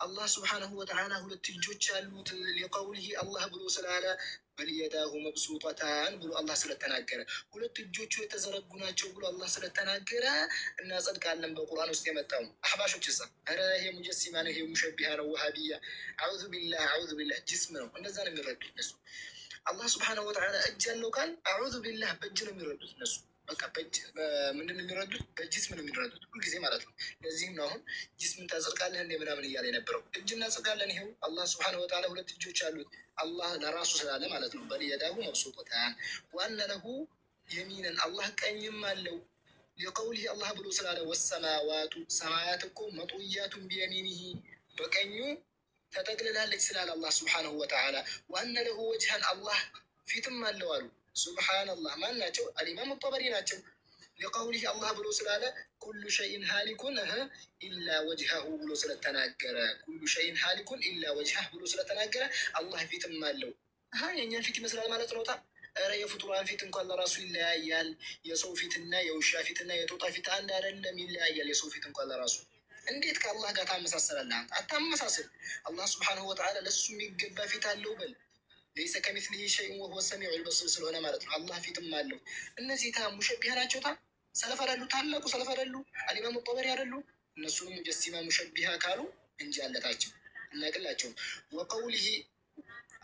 الله سبحانه وتعالى هو التجوج لقوله الله بلو سلالة بل يداه مبسوطتان بلو الله سلا تناجرة هو التجوج يتزرقنا بلو الله سلا تناجرة الناس قد قال لهم بالقرآن استمتعهم أحباشو جزا هذا هي مجسمة هي مشبهة وهابية أعوذ بالله جسمنا ونزل من رد نسو الله سبحانه وتعالى أجل لو كان أعوذ بالله بجل من رد نسو በቃ ምንድን ነው የሚረዱት? በጅስም ነው የሚረዱት ሁልጊዜ ማለት ነው። ለዚህም ነው አሁን ጅስምን ታጸድቃለህ እንደ ምናምን እያለ የነበረው። እጅ እናጸድቃለን። ይኸው አላህ ስብሐነሁ ወተዓላ ሁለት እጆች አሉት አላህ ለራሱ ስላለ ማለት ነው። በል የዳሁ መብሱጠታን ወአነ ለሁ የሚነን አላህ ቀኝም አለው ሊቀውሊህ አላህ ብሎ ስላለ ወሰማዋቱ ሰማያት እኮ መጡያቱን ቢየሚኒሂ በቀኙ ተጠቅልላለች ስላለ አላህ ስብሐነሁ ወተዓላ ወአነ ለሁ ወጅሀን አላህ ፊትም አለው አሉ። ሱብሓነላህ ማን ናቸው? አልኢማም ጠበሪ ናቸው። ሊቀውሊህ አላህ ብሎ ስላለ ኩሉ ሸይን ሃሊኩን ኢላ ወጅሀሁ ብሎ ስለተናገረ ኩሉ ሸይን ሃሊኩን ኢላ ወጅሀህ ብሎ ስለተናገረ አላህ ፊትም አለው። የእኛን ፊት ይመስላል ማለት ነው። ኧረ የፍጡራን ፊት እንኳን ለራሱ ይለያያል። የሰው ፊትና የውሻ ፊትና የጦጣ ፊት አንድ አይደለም፣ ይለያያል። የሰው ፊት እንኳን ለራሱ እንዴት ከአላህ ጋር ታመሳሰላለህ? አታመሳስል። አላህ ስብሐነሁ ወተዓላ ለሱ የሚገባ ፊት አለው በል ለይሰ ከሚስሊሂ ሸይኡን ወሁወ ሰሚዑል በሲር ስለሆነ ማለት ነው። አላህ ፊትም አለው። እነዚህ ሙሸቢሃ ናቸው። ሰለፍ አይደሉ? ታላቁ ሰለፍ አይደሉ? አልኢማሙ ጠበሪ አይደሉ? እነሱንም ሙጀሲማ ሙሸቢሃ ካሉ እንጂ አለታቸው እናቅላቸው። ወቀውሊሂ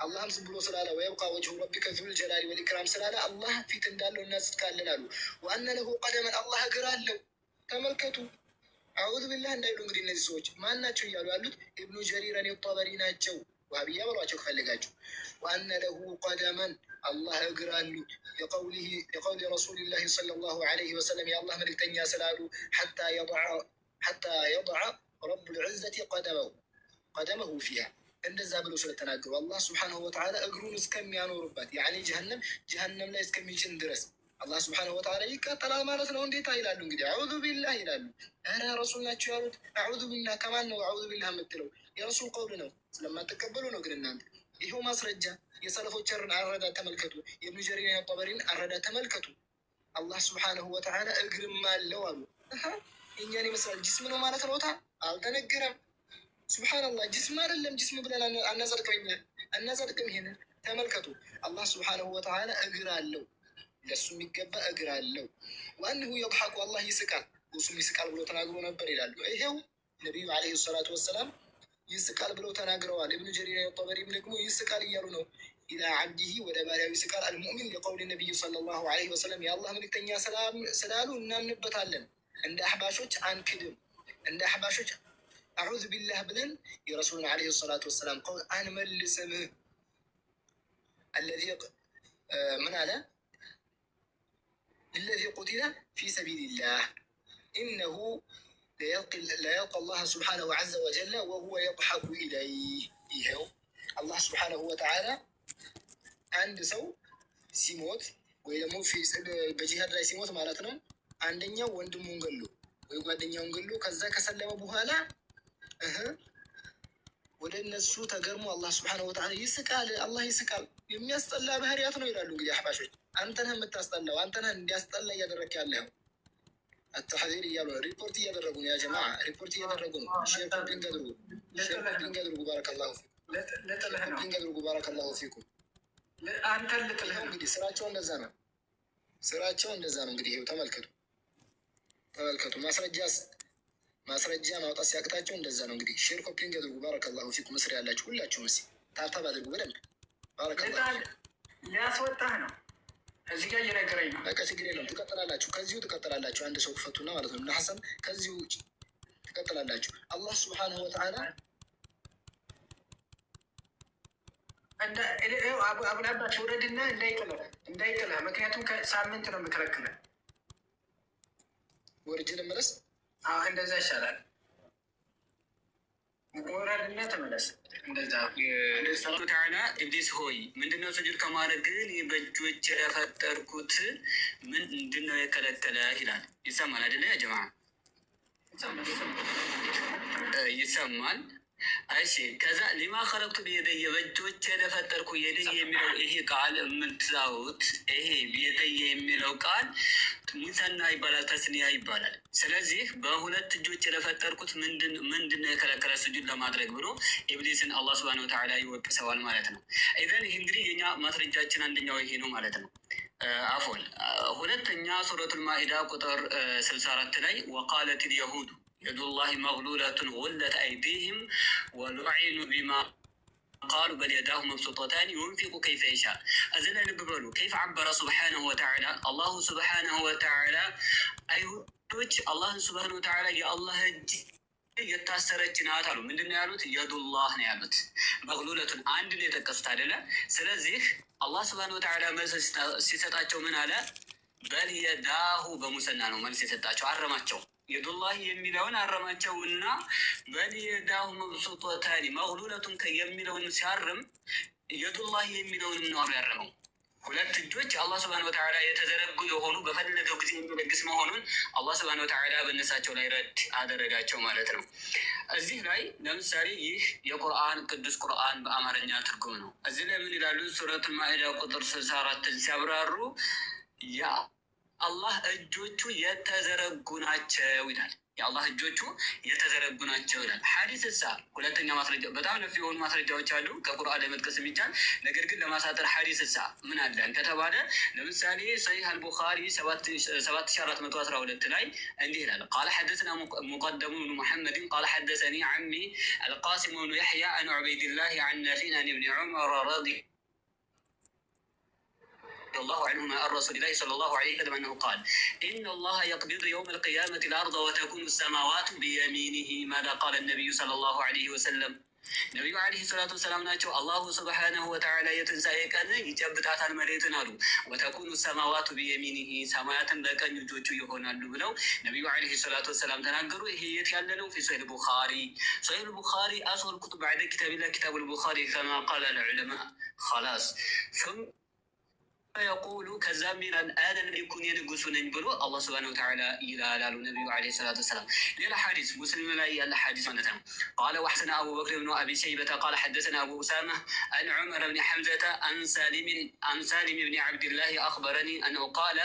አላህም ዝም ብሎ ስላለ ወየብቃ ወጅሁ ረቢከ ዙል ጀላሊ ወልኢክራም ስላለ አላህ ፊት እንዳለው እናጽድቃለን አሉ። ወአነ ለሁ ቀደመን አላህ እግር አለው። ተመልከቱ። አዑዙ ቢላህ እንዳይሉ እንግዲህ እነዚህ ሰዎች ማን ናቸው እያሉ ያሉት ኢብኑ ጀሪር ጠበሪ ናቸው። ዋህብያ በሏቸው ከፈለጋችሁ። ወአነ ለሁ ቀደመን አላህ እግር አሉት የቀውሊ ረሱሊላሂ ሰለላሁ ዐለይሂ ወሰለም የአላህ መልክተኛ ስላሉ ሐታ የضዐ ረቡል ዒዘቲ ቀደመሁ ፊሃ እንደዛ ብሎ ስለተናገሩ አላህ ስብሐነሁ ወተዓላ እግሩን እስከሚያኖርባት ያኔ ጀሀነም ላይ እስከሚጭን ድረስ አላህ ስብሐነሁ ወተዓላ ይቃጠላል ማለት ነው። እንዴት ይላሉ እንግዲህ አዑዙ ቢላህ ይላሉ። ኧረ ረሱል ናቸው ያሉት። አዑዙ ቢላህ ከማን ነው አዑዙ ቢላህ የምትለው? የረሱል ቀውል ነው። ስለማትቀበሉ ነው። ግን እናንተ ይኸው ማስረጃ የሰለፎችን አረዳድ ተመልከቱ። የኢብኑ ጀሪር ጠበሪን አረዳድ ተመልከቱ። አላህ ስብሐነሁ ወተዓላ እግርም አለው አሉ። እኛን ይመስላል ጅስም ነው ማለት ነው። አልተነገረም። ሱብሓነላህ ጅስም አይደለም። ጅስም ብለን አናጸድቅም። ይሄንን ተመልከቱ። አላህ ስብሐነሁ ወተዓላ እግር አለው። ለሱ የሚገባ እግር አለው። ወአንሁ የضሐኩ አላህ ይስቃል፣ እሱም ይስቃል ብሎ ተናግሮ ነበር ይላሉ። ይሄው ነቢዩ ዓለይሂ ሰላቱ ወሰላም ይስቃል ብለው ተናግረዋል። ኢብኑ ጀሪር ጠበሪም ደግሞ ይስቃል እያሉ ነው። ኢላ ዓብዲሂ ወደ ባሪያው ይስቃል። አልሙእሚን ሊቀውሊ ነቢዩ ሰለላሁ ዐለይሂ ወሰለም የአላህ መልክተኛ ስላሉ እናምንበታለን። እንደ አሕባሾች አንክድም። እንደ አሕባሾች አዑዙ ቢላህ ብለን የረሱልን ዓለይሂ ሰላቱ ወሰላም ቀውል አንመልስም። አለዚ ምን አለ? الذي قتل في سبيل الله إنه ليلقى الله سبحانه عز وجل وهو يضحك إليه. ይኸው አላህ ስብሓነሁ ወተዓላ አንድ ሰው ሲሞት ወይ ደግሞ በጂሃድ ላይ ሲሞት ማለት ነው። አንደኛው ወንድሙን ገሎ ወይ ጓደኛውን ገሎ ከዛ ከሰለመ በኋላ ወደ እነሱ ተገርሞ አላህ ስብሓነሁ ወተዓላ ይስቃል። አላህ ይስቃል። የሚያስጠላ ባህሪያት ነው ይላሉ እንግዲህ አሕባሾች። አንተነህ የምታስጠላው፣ አንተነህ እንዲያስጠላ እያደረግ ያለው አተሐዚር እያሉ ነው። ሪፖርት እያደረጉ ነው። ያ ጀማዓ ሪፖርት እያደረጉ ነው። ሼር ኮፒንግ አድርጉ። ባረከላሁ ፊኩም። አንተን ልጥልህ እንግዲህ ስራቸው እንደዛ ነው። እንግዲህ ይኸው ተመልከቱ። ማስረጃ ማውጣት ሲያቅታቸው እንደዛ ነው። እንግዲህ ሼር ኮፒንግ አድርጉ። ባረከላሁ ፊኩም። ምስር ያላችሁ ሁላችሁ ታብታብ አድርጉ በደንብ። ባረከላሁ ሊያስወጣህ ነው። እዚህ ጋር እየነገረኝ ነው። በቃ ችግር የለም። ከዚሁ ትቀጥላላችሁ። አንድ ሰው ክፈቱና ማለት ነው። ሐሰን ከዚሁ ትቀጥላላችሁ። አላህ ስብሐነሁ ወተዓላ አቡነ አባስ ውረድና እንዳይጥልህ። ምክንያቱም ከሳምንት ነው የምከለክልህ። ወርጅ ልመለስ። እንደዛ ይሻላል። ወረድና ተመለስ። እንደዛ ተዓላ ኢብሊስ ሆይ ምንድነው ስጁድ ከማድረግ ግን በእጆች የፈጠርኩት ምንድነው የከለከለ ይላል። ይሰማል አይደለ? ያ ጀማዓ ይሰማል። እሺ ከዛ ሊማ ከለቅቱ ብየደየ በእጆቼ ለፈጠርኩ የደየ የሚለው ይሄ ቃል የምትዛውት ይሄ ብየደየ የሚለው ቃል ሙሰና ይባላል፣ ተስኒያ ይባላል። ስለዚህ በሁለት እጆች ለፈጠርኩት ምንድን ነው የከለከለ ስጁድ ለማድረግ ብሎ ኢብሊስን አላህ ሱብሃነሁ ወተዓላ ይወቅሰዋል ማለት ነው። ኢዘን ይህ እንግዲህ የኛ ማስረጃችን አንደኛው ይሄ ነው ማለት ነው። አፎን ሁለተኛ ሱረቱል ማኢዳ ቁጥር 64 ላይ ወቃለት ልየሁድ የዱላሂ መግሉለቱን ጉለት አይዲህም ወሉዒኑ ቢማ ቃሉ በል የዳሁ መብሱጠታን ዩንፊቁ ከይፈ የሻ። እዚህ ላይ ልብ በሉ ከይፈ ዓበረ ሱብሓነሁ ወተዓላ አላሁ ሱብሓነሁ ወተዓላ አይሁዶች አላህን ሱብሓነሁ ወተዓላ የአላህ እጅ የታሰረች ናት አሉ። ምንድን ነው ያሉት? የዱላህ ነው ያሉት። መግሉለቱን አንድ ነው የጠቀሱት አይደለ? ስለዚህ አላህ ሱብሓነሁ ወተዓላ መልስ ሲሰጣቸው ምን አለ? በል የዳሁ በሙሰና ነው መልስ የሰጣቸው፣ አረማቸው። የዱላህ የሚለውን አረማቸው እና በል የዳሁ መብሱጠታኒ መግሉለቱን የሚለውን ሲያርም የዱላህ የሚለውንም ነው ያረመው። ሁለት እጆች አላህ ሱብሓነሁ ወተዓላ የተዘረጉ የሆኑ በፈለገው ጊዜ የሚለግስ መሆኑን አላህ ሱብሓነሁ ወተዓላ በእነሳቸው ላይ ረድ አደረጋቸው ማለት ነው። እዚህ ላይ ለምሳሌ ይህ የቁርአን ቅዱስ ቁርአን በአማርኛ ትርጉም ነው። እዚህ ላይ ምን ይላሉ? ሱረቱል ማኢዳ ቁጥር 64 ሲያብራሩ የአላህ እጆቹ የተዘረጉ ናቸው ይላል። የአላህ እጆቹ የተዘረጉ ናቸው ይላል። ሐዲስ እሳ ሁለተኛ ማስረጃ፣ በጣም ነፍ የሆኑ ማስረጃዎች አሉ ከቁርአን ላይ መጥቀስ የሚቻል ነገር ግን ለማሳጠር ሐዲስ እሳ ምን አለን ከተባለ ለምሳሌ ሰሒህ አልቡኻሪ 7412 ላይ እንዲህ ይላል። ቃለ ሐደሰና ሙቀደሙ ብኑ ሙሐመድን ቃለ ሐደሰኒ ዐሚ አልቃሲም ብኑ የሕያ አን ዑበይድላህ ዐን ናፊዕ አን ኢብኒ ዑመር ረዲ الله عنهما عن رسول الله صلى الله عليه وسلم أنه قال إن الله يقبض يوم القيامة الأرض وتكون السماوات بيمينه. ماذا قال النبي صلى الله عليه وسلم؟ ነቢዩ ዓለይሂ ሰላቱ ወሰላም ናቸው። አላሁ ሱብሓነሁ ወተዓላ የትንሣኤ ቀን ይጨብጣታል መሬትን አሉ። ወተኩኑ ሰማዋቱ ቢየሚኒሂ ሰማያትን በቀኝ እጆቹ ይሆናሉ ብለው ነቢዩ ዓለይሂ ሰላቱ ወሰላም ተናገሩ። ይሄ የት ያለ ነው? ፊ ሶሒህ ቡኻሪ። ሶሒህ ቡኻሪ አስወል ኩቱብ ባዕደ ኪታቢላህ ኪታቡል ቡኻሪ ከማ ቃለ ልዑለማ ኸላስ የቁሉ ከዛም ይላል አነ መሊኩን የንጉሱ ነኝ ብሎ አላህ ሱብሓነሁ ወተዓላ ይላል አሉ ነቢዩ ዓለይሂ ሰላቱ ወሰላም። ሌላ ሐዲስ ሙስሊም ላይ ያለ ሐዲስ ማለት ነው። ቃለ ወሐሰነ አቡበክር ብኑ አቢ ሸይበተ ቃለ ሐደሰና አቡ ኡሳማ አን ዑመር ብን ሐምዘተ አን ሳሊም ብን ዓብድላህ አኽበረኒ አነሁ ቃለ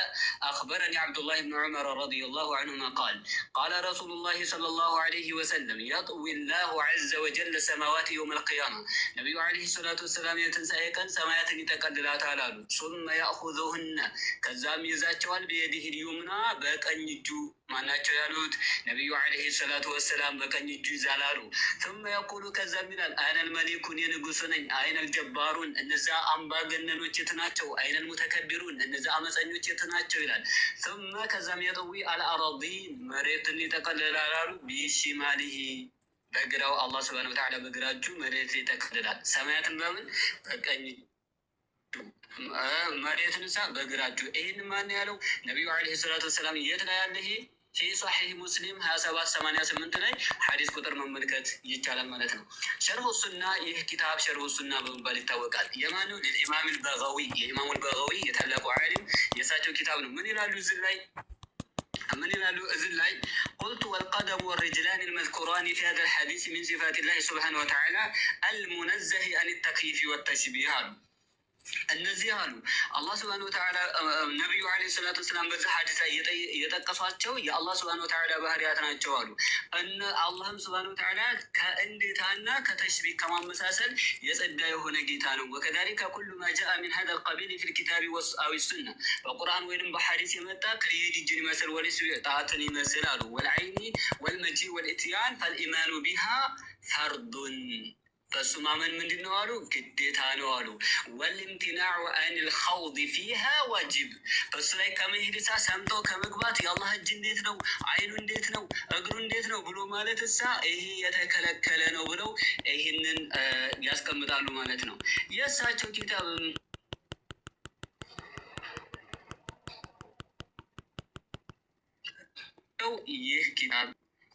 አኽበረኒ ዓብዱላህ ብን ዑመር ረዲየላሁ ዐንሁማ ቃል ቃለ ረሱሉላህ ሰለላሁ ዐለይሂ ወሰለም የጥዊ ላሁ ዐዘ ወጀለ ሰማዋት የውመል ቂያማ። ነቢዩ ዓለይሂ ሰላቱ ወሰላም የትንሣኤ ቀን ሰማያትን ይጠቀልላታል አሉ። ሱመ ያእኹዙሁነ ከዛም ይዛቸዋል ቢየዲህ ልዩምና በቀኝ እጁ ማናቸው ያሉት ነቢዩ ዓለይሂ ሰላቱ ወሰላም በቀኝ እጁ ይዛላሉ። ثم يقول ከዛም ይላል አነል መሊኩን የንጉሱ ነኝ፣ አይነል ጀባሩን እነዛ አምባገነኖች የት ናቸው፣ አይነል ሙተከቢሩን እነዛ አመፀኞች የት ናቸው ይላል። ثم ከዛም የጥዊ አልአረዲን መሬትን ይጠቀልላሉ ቢሽማሊሂ በግራው አላህ ሱብሓነሁ ወተዓላ በግራ እጁ መሬት ይጠቀልላል። ሰማያትን በምን በቀኝ መሬትን ሳ በግራችሁ። ይህን ማን ያለው? ነቢዩ ዓለይሂ ሰላቱ ወሰላም። የት ላይ ያለ? ይሄ ፊ ሶሒህ ሙስሊም 2788 ላይ ሐዲስ ቁጥር መመልከት ይቻላል ማለት ነው። ሸርሁ ሱና፣ ይህ ኪታብ ሸርሁ ሱና በመባል ይታወቃል። የማኑ ለኢማም አልበጋዊ፣ የኢማሙ አልበጋዊ የታላቁ ዓሊም የእሳቸው ኪታብ ነው። ምን ይላሉ እዚህ ላይ? ምን ይላሉ እዚህ ላይ? ቁልቱ ወልቀደሙ ወርጅላን ልመዝኩራን ፊ ሃዛ ልሐዲስ ሚን ሲፋት ላህ ስብሓነሁ ወተዓላ አልሙነዘህ አን ተክይፍ ወተሽቢህ አሉ። እነዚህ አሉ አላህ ሱብሓነሁ ወተዓላ ነቢዩ ዓለይሂ ሰላቱ ወሰላም በዚህ ሐዲስ ላይ የጠቀሷቸው የአላህ ሱብሓነሁ ወተዓላ ባህሪያት ናቸው አሉ። አላህም ሱብሓነሁ ወተዓላ ከእንዴታና ከተሽቢህ ከማመሳሰል የጸዳ የሆነ ጌታ ነው። ወከዛሊከ ኩሉ ማ ጃአ ሚን ሀዛ ልቀቢል ፊ ልኪታቢ አው ሱና በቁርአን ወይም በሐዲስ የመጣ ከየድ እጅን ይመስል ወሊስ ጣትን ይመስል አሉ። ወልዐይኒ ወልመጂ ወልኢትያን ፈልኢማኑ ቢሃ ፈርዱን በሱ ማመን ምንድን ነው አሉ? ግዴታ ነው አሉ። ወልምትናዑ አን ልኸውድ ፊሃ ዋጅብ በሱ ላይ ከመሄድ ሳ ሰምተው ከመግባት የአላህ እጅ እንዴት ነው፣ አይኑ እንዴት ነው፣ እግሩ እንዴት ነው ብሎ ማለት እሳ ይሄ የተከለከለ ነው ብለው ይህንን ያስቀምጣሉ ማለት ነው። የእሳቸው ኪታብ ይህ ኪታብ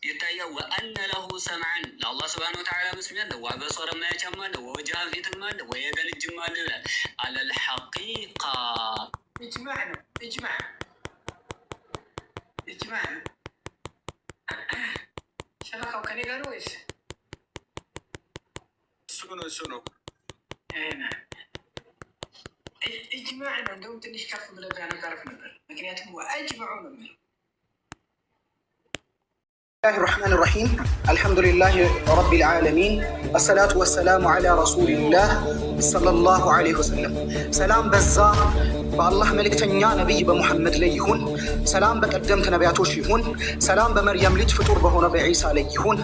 ይታያል። ወአነ ለሁ ሰምዐን ለአላህ ስብሓነሁ ወተዓላ መስሚያ አለ፣ ወበሶረ ማያጫም አለ፣ ወወጅሃን ፊትም አለ፣ ወየደን እጅም አለ ይላል። አለል ሐቂቃ ኢጅማዕ ነው። ኢጅማዕ ነው። ሸበካው ከኔ ጋር ነው ወይስ ነው ኢጅማዕ ነው። እንደውም ትንሽ ከፍ ብለህ ቢያነጋርፍ ነበር። ምክንያቱም አጅማዑ ነው የሚለው الله الرحمن الرحيم الحمد لله رب العالمين الصلاة والسلام على رسول الله صلى الله عليه وسلم سلام بزا بالله ملك تنيا نبي بمحمد ليهون سلام بقدمت نبياتوش يهون سلام بمريم لج فطور بهونا بعيسى ليهون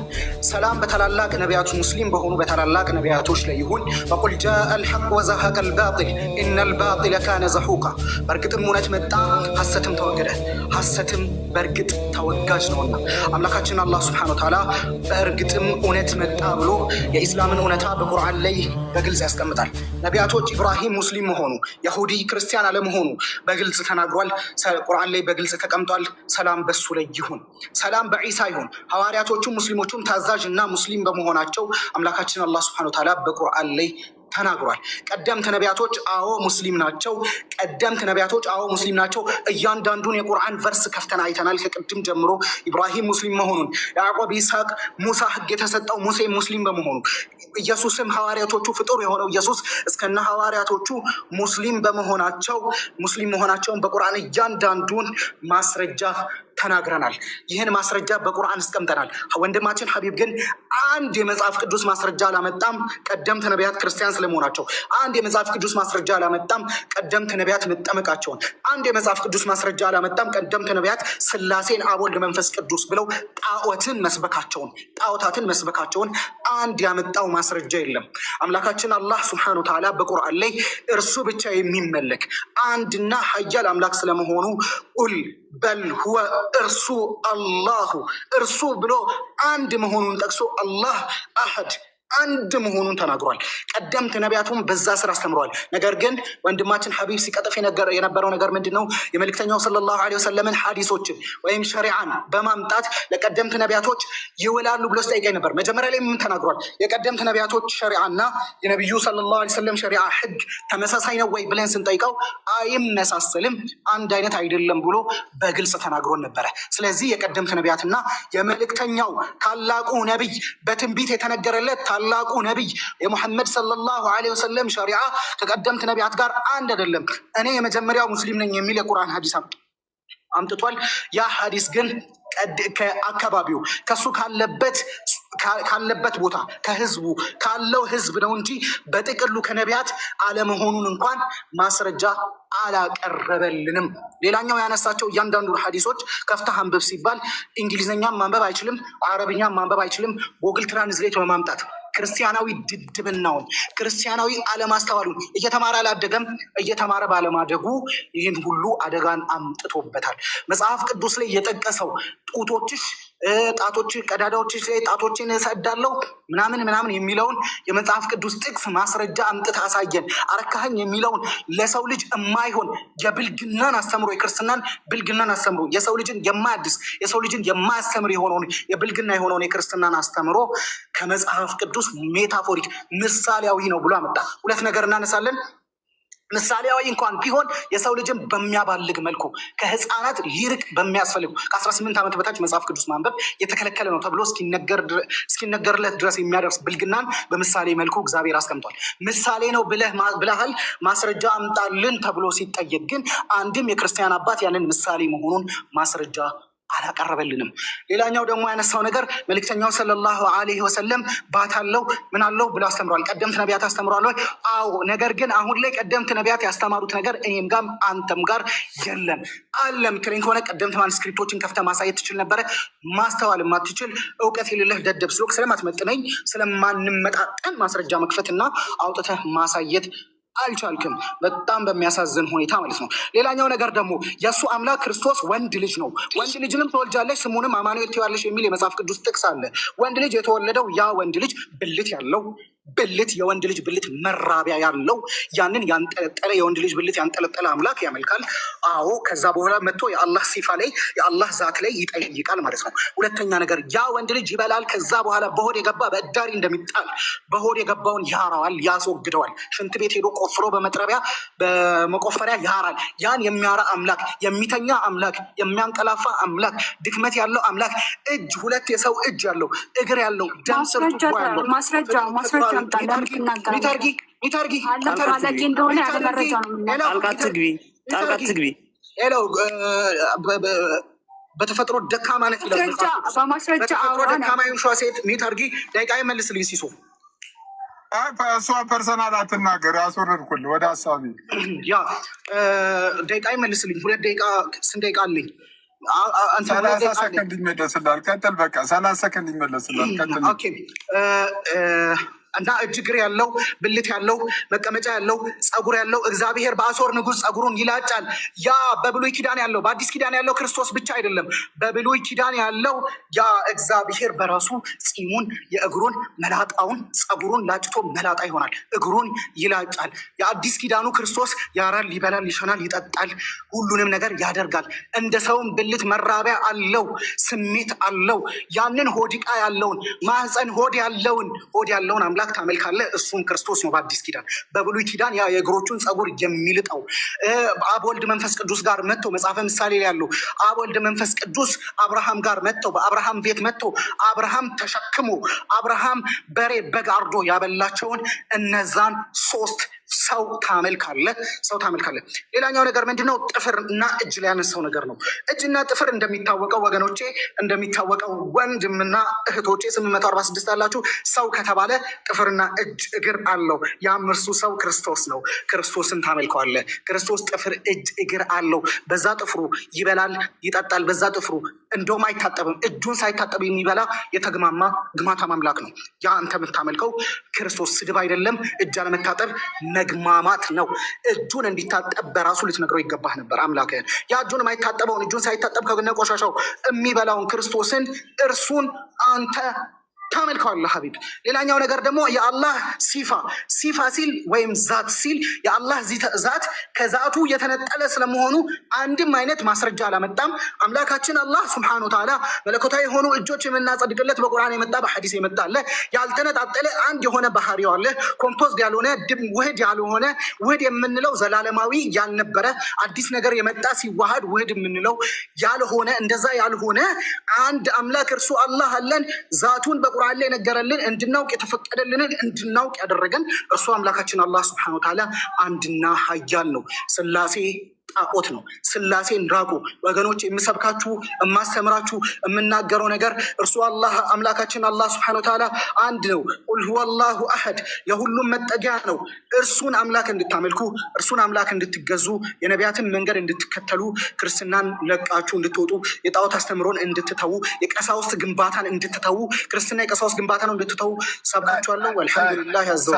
سلام بتلالاق نبيات مسلم بهونو بتلالاق نبياتوش ليهون وقل جاء الحق وزهق الباطل إن الباطل كان زحوقا برقت منات متى حستم توقده حستم برقت توقاج نونا أملاكاتنا الله سبحانه وتعالى በእርግጥም እውነት መጣ ብሎ የኢስላምን እውነታ በቁርአን ላይ በግልጽ ያስቀምጣል። ነቢያቶች ኢብራሂም ሙስሊም መሆኑ ይሁዲ ክርስቲያን አለመሆኑ በግልጽ ተናግሯል። ቁርአን ላይ በግልጽ ተቀምጧል። ሰላም በሱ ላይ ይሁን፣ ሰላም በዒሳ ይሁን። ሐዋርያቶቹ ሙስሊሞቹም ታዛዥ እና ሙስሊም በመሆናቸው አምላካችን አላህ ሱብሓነሁ ወተዓላ በቁርአን ላይ ተናግሯል። ቀደምት ነቢያቶች አዎ ሙስሊም ናቸው። ቀደምት ነቢያቶች አዎ ሙስሊም ናቸው። እያንዳንዱን የቁርአን ቨርስ ከፍተን አይተናል። ከቅድም ጀምሮ ኢብራሂም ሙስሊም መሆኑን፣ ያዕቆብ፣ ይስሐቅ፣ ሙሳ ህግ የተሰጠው ሙሴ ሙስሊም በመሆኑ፣ ኢየሱስም ሐዋርያቶቹ ፍጡር የሆነው ኢየሱስ እስከነ ሐዋርያቶቹ ሙስሊም በመሆናቸው ሙስሊም መሆናቸውን በቁርአን እያንዳንዱን ማስረጃ ተናግረናል። ይህን ማስረጃ በቁርአን አስቀምጠናል። ወንድማችን ሐቢብ ግን አንድ የመጽሐፍ ቅዱስ ማስረጃ አላመጣም። ቀደምት ነቢያት ክርስቲያን ስለመሆናቸው አንድ የመጽሐፍ ቅዱስ ማስረጃ አላመጣም። ቀደምት ነቢያት መጠመቃቸውን አንድ የመጽሐፍ ቅዱስ ማስረጃ አላመጣም። ቀደምት ነቢያት ስላሴን አብ ወልድ መንፈስ ቅዱስ ብለው ጣዖታትን መስበካቸውን አንድ ያመጣው ማስረጃ የለም። አምላካችን አላህ ሱብሓነሁ ወተዓላ በቁርአን ላይ እርሱ ብቻ የሚመለክ አንድና ሀያል አምላክ ስለመሆኑ ቁል በል ሁወ እርሱ አላሁ እርሱ ብሎ አንድ መሆኑን ጠቅሶ አላህ አሐድ አንድ መሆኑን ተናግሯል። ቀደምት ነቢያቱም በዛ ስር አስተምረዋል። ነገር ግን ወንድማችን ሐቢብ ሲቀጥፍ የነበረው ነገር ምንድን ነው? የመልእክተኛው ሰለላሁ ዐለይሂ ወሰለምን ሐዲሶችን ወይም ሸሪዓን በማምጣት ለቀደምት ነቢያቶች ይውላሉ ብሎ ሲጠይቀኝ ነበር። መጀመሪያ ላይ ምን ተናግሯል? የቀደምት ነቢያቶች ሸሪዓና የነቢዩ ሰለላሁ ዐለይሂ ወሰለም ሸሪዓ ህግ ተመሳሳይ ነው ወይ ብለን ስንጠይቀው አይመሳሰልም፣ አንድ አይነት አይደለም ብሎ በግልጽ ተናግሮን ነበረ። ስለዚህ የቀደምት ነቢያትና የመልእክተኛው ታላቁ ነቢይ በትንቢት የተነገረለት ታላቁ ነቢይ የሙሐመድ ሰለላሁ ዐለይሂ ወሰለም ሸሪዓ ከቀደምት ነቢያት ጋር አንድ አይደለም። እኔ የመጀመሪያው ሙስሊም ነኝ የሚል የቁርአን ሐዲስ አምጥቷል። ያ ሐዲስ ግን ከአካባቢው ከሱ ካለበት ቦታ ከህዝቡ ካለው ህዝብ ነው እንጂ በጥቅሉ ከነቢያት አለመሆኑን እንኳን ማስረጃ አላቀረበልንም። ሌላኛው ያነሳቸው እያንዳንዱ ሐዲሶች ከፍተህ አንብብ ሲባል እንግሊዝኛም ማንበብ አይችልም፣ አረብኛም ማንበብ አይችልም። ጎግል ትራንስሌት በማምጣት ክርስቲያናዊ ድድብናውን ክርስቲያናዊ አለማስተዋሉን እየተማረ አላደገም፣ እየተማረ ባለማደጉ ይህን ሁሉ አደጋን አምጥቶበታል። መጽሐፍ ቅዱስ ላይ የጠቀሰው ጣቶች ቀዳዳዎችሽ ላይ ጣቶችን እሰዳለሁ ምናምን የሚለውን የመጽሐፍ ቅዱስ ጥቅስ ማስረጃ አምጥተህ አሳየን። አረካኸኝ የሚለውን ለሰው ልጅ የማይሆን የብልግናን አስተምሮ የክርስትናን ብልግናን አስተምሮ የሰው ልጅን የማያድስ የሰው ልጅን የማያስተምር የሆነውን የብልግና የሆነውን የክርስትናን አስተምሮ ከመጽሐፍ ቅዱስ ሜታፎሪክ ምሳሌያዊ ነው ብሎ አመጣ። ሁለት ነገር እናነሳለን። ምሳሌያዊ እንኳን ቢሆን የሰው ልጅን በሚያባልግ መልኩ ከህፃናት ሊርቅ በሚያስፈልጉ ከ18 ዓመት በታች መጽሐፍ ቅዱስ ማንበብ የተከለከለ ነው ተብሎ እስኪነገርለት ድረስ የሚያደርስ ብልግናን በምሳሌ መልኩ እግዚአብሔር አስቀምጧል። ምሳሌ ነው ብለሃል ማስረጃ አምጣልን ተብሎ ሲጠየቅ ግን አንድም የክርስቲያን አባት ያንን ምሳሌ መሆኑን ማስረጃ አላቀረበልንም። ሌላኛው ደግሞ ያነሳው ነገር መልእክተኛው ሰለላሁ ዐለይሂ ወሰለም ባት አለው ምን አለው ብሎ አስተምሯል። ቀደምት ነቢያት አስተምሯል ወይ? አዎ። ነገር ግን አሁን ላይ ቀደምት ነቢያት ያስተማሩት ነገር እኔም ጋር አንተም ጋር የለም አለ ምክሬን ከሆነ ቀደምት ማንስክሪፕቶችን ከፍተህ ማሳየት ትችል ነበረ። ማስተዋል የማትችል እውቀት የሌለህ ደደብ ስለሆንክ ስለማትመጥነኝ ስለማንመጣጠን ማስረጃ መክፈትና አውጥተህ ማሳየት አልቻልክም። በጣም በሚያሳዝን ሁኔታ ማለት ነው። ሌላኛው ነገር ደግሞ የእሱ አምላክ ክርስቶስ ወንድ ልጅ ነው። ወንድ ልጅንም ትወልጃለሽ ስሙንም አማኑኤል ትይዋለሽ የሚል የመጽሐፍ ቅዱስ ጥቅስ አለ። ወንድ ልጅ የተወለደው ያ ወንድ ልጅ ብልት ያለው የወንድ ልጅ ብልት መራቢያ ያለው ያንን ያንጠለጠለ የወንድ ልጅ ብልት ያንጠለጠለ አምላክ ያመልካል። አዎ። ከዛ በኋላ መጥቶ የአላህ ሲፋ ላይ የአላህ ዛት ላይ ይጠይቃል ማለት ነው። ሁለተኛ ነገር ያ ወንድ ልጅ ይበላል። ከዛ በኋላ በሆድ የገባ በእዳሪ እንደሚጣል በሆድ የገባውን ያራዋል፣ ያስወግደዋል። ሽንት ቤት ሄዶ ቆፍሮ በመጥረቢያ በመቆፈሪያ ያራል። ያን የሚያራ አምላክ፣ የሚተኛ አምላክ፣ የሚያንቀላፋ አምላክ፣ ድክመት ያለው አምላክ፣ ሁለት የሰው እጅ ያለው እግር ያለው ደም ስር ቱቦ ያለው ማስረጃ በተፈጥሮ ደካማ ነች ይላል። በተፈጥሮ ደካማ የሆንሽዋ ሴት ሚት አድርጊ። ደቂቃ ይመልስልኝ ሲሶ። እሷ ፐርሰናል አትናገር፣ ያስወረድኩልህ ወደ ሀሳቢ። ያ ደቂቃ ይመልስልኝ። 2 ደቂቃ ስንት ደቂቃ አለኝ? 30 ሰከንድ ይመለስላል። ቀጥል። በቃ 30 ሰከንድ ይመለስላል። ቀጥል። ኦኬ እና እጅግር ያለው ብልት ያለው መቀመጫ ያለው ጸጉር ያለው እግዚአብሔር በአሦር ንጉሥ ጸጉሩን ይላጫል። ያ በብሉይ ኪዳን ያለው በአዲስ ኪዳን ያለው ክርስቶስ ብቻ አይደለም። በብሉይ ኪዳን ያለው ያ እግዚአብሔር በራሱ ጺሙን የእግሩን መላጣውን ጸጉሩን ላጭቶ መላጣ ይሆናል፣ እግሩን ይላጫል። የአዲስ ኪዳኑ ክርስቶስ ያራል፣ ይበላል፣ ይሸናል፣ ይጠጣል፣ ሁሉንም ነገር ያደርጋል። እንደ ሰውም ብልት መራቢያ አለው፣ ስሜት አለው። ያንን ሆዲቃ ያለውን ማህፀን ሆድ ያለውን አምላክ ታመልካለህ። እሱም ክርስቶስ ነው በአዲስ ኪዳን። በብሉይ ኪዳን ያ የእግሮቹን ጸጉር የሚልጠው አብ ወልድ መንፈስ ቅዱስ ጋር መጥቶ መጽሐፈ ምሳሌ ላይ ያለው አብ ወልድ መንፈስ ቅዱስ አብርሃም ጋር መጥቶ በአብርሃም ቤት መጥቶ አብርሃም ተሸክሞ አብርሃም በሬ በግ አርዶ ያበላቸውን እነዛን 3 ሰው ታመልካለህ። ሌላኛው ነገር ምንድነው? ጥፍር እና እጅ ላይ ያነሳው ነገር ነው። እጅና ጥፍር እንደሚታወቀው ወገኖቼ፣ እንደሚታወቀው ወንድምና እህቶቼ 846 አላችሁ። ሰው ከተባለ ጥፍርና እጅ እግር አለው። ያም እርሱ ሰው ክርስቶስ ነው። ክርስቶስን ታመልከዋለህ። ክርስቶስ ጥፍር እጅ እግር አለው። በዛ ጥፍሩ ይበላል፣ ይጠጣል። በዛ ጥፍሩ እንደውም አይታጠብም። እጁን ሳይታጠብ የሚበላ የተግማማ ግማታም አምላክ ነው። ያ አንተ የምታመልከው ክርስቶስ ስድብ አይደለም። እጅ አለመታጠብ መግማማት ነው። እጁን እንዲታጠብ በራሱ ልትነግረው ይገባህ ነበር አምላክህን። ያ እጁን የማይታጠበውን እጁን ሳይታጠብ ከነቆሻሻው የሚበላውን ክርስቶስን እርሱን አንተ ታመልከዋለህ ሀቢብ። ሌላኛው ነገር ደግሞ የአላህ ሲፋ ሲል ወይም ዛት ሲል የአላህ ዛት ከዛቱ የተነጠለ ስለመሆኑ አንድም አይነት ማስረጃ አላመጣም። አምላካችን አላህ ሱብሓነሁ ወተዓላ መለኮታዊ የሆኑ እጆች የምናጸድቅለት በቁርአን የመጣ በሐዲስ የመጣ አለ። ያልተነጣጠለ አንድ የሆነ ባህሪው አለ። ኮምፖዝድ ያልሆነ ውህድ ያልሆነ ውህድ የምንለው ዘላለማዊ ያልነበረ አዲስ ነገር የመጣ ሲዋሃድ ውህድ የምንለው ያልሆነ እንደዛ ያልሆነ አንድ አምላክ እርሱ አላህ አለን። ዛቱን በቁርአን ላይ ነገረልን እንድናውቅ የተፈቀደልንን እንድናውቅ ያደረገን እርሱ አምላካችን አላህ ሱብሓነሁ ወተዓላ አንድና ኃያል ነው። ስላሴ ጣዖት ነው። ስላሴን ራቁ ወገኖች። የምሰብካችሁ የማስተምራችሁ የምናገረው ነገር እርሱ አላህ አምላካችን አላህ ሱብሓነሁ ወተዓላ አንድ ነው። ቁል ሁወላሁ አሐድ የሁሉም መጠጊያ ነው። እርሱን አምላክ እንድታመልኩ እርሱን አምላክ እንድትገዙ የነቢያትን መንገድ እንድትከተሉ ክርስትናን ለቃችሁ እንድትወጡ የጣዖት አስተምሮን እንድትተዉ የቀሳውስት ግንባታን እንድትተዉ ክርስትና የቀሳውስት ግንባታ ነው እንድትተዉ ሰብካችኋለሁ። አልሐምዱሊላህ ያዘው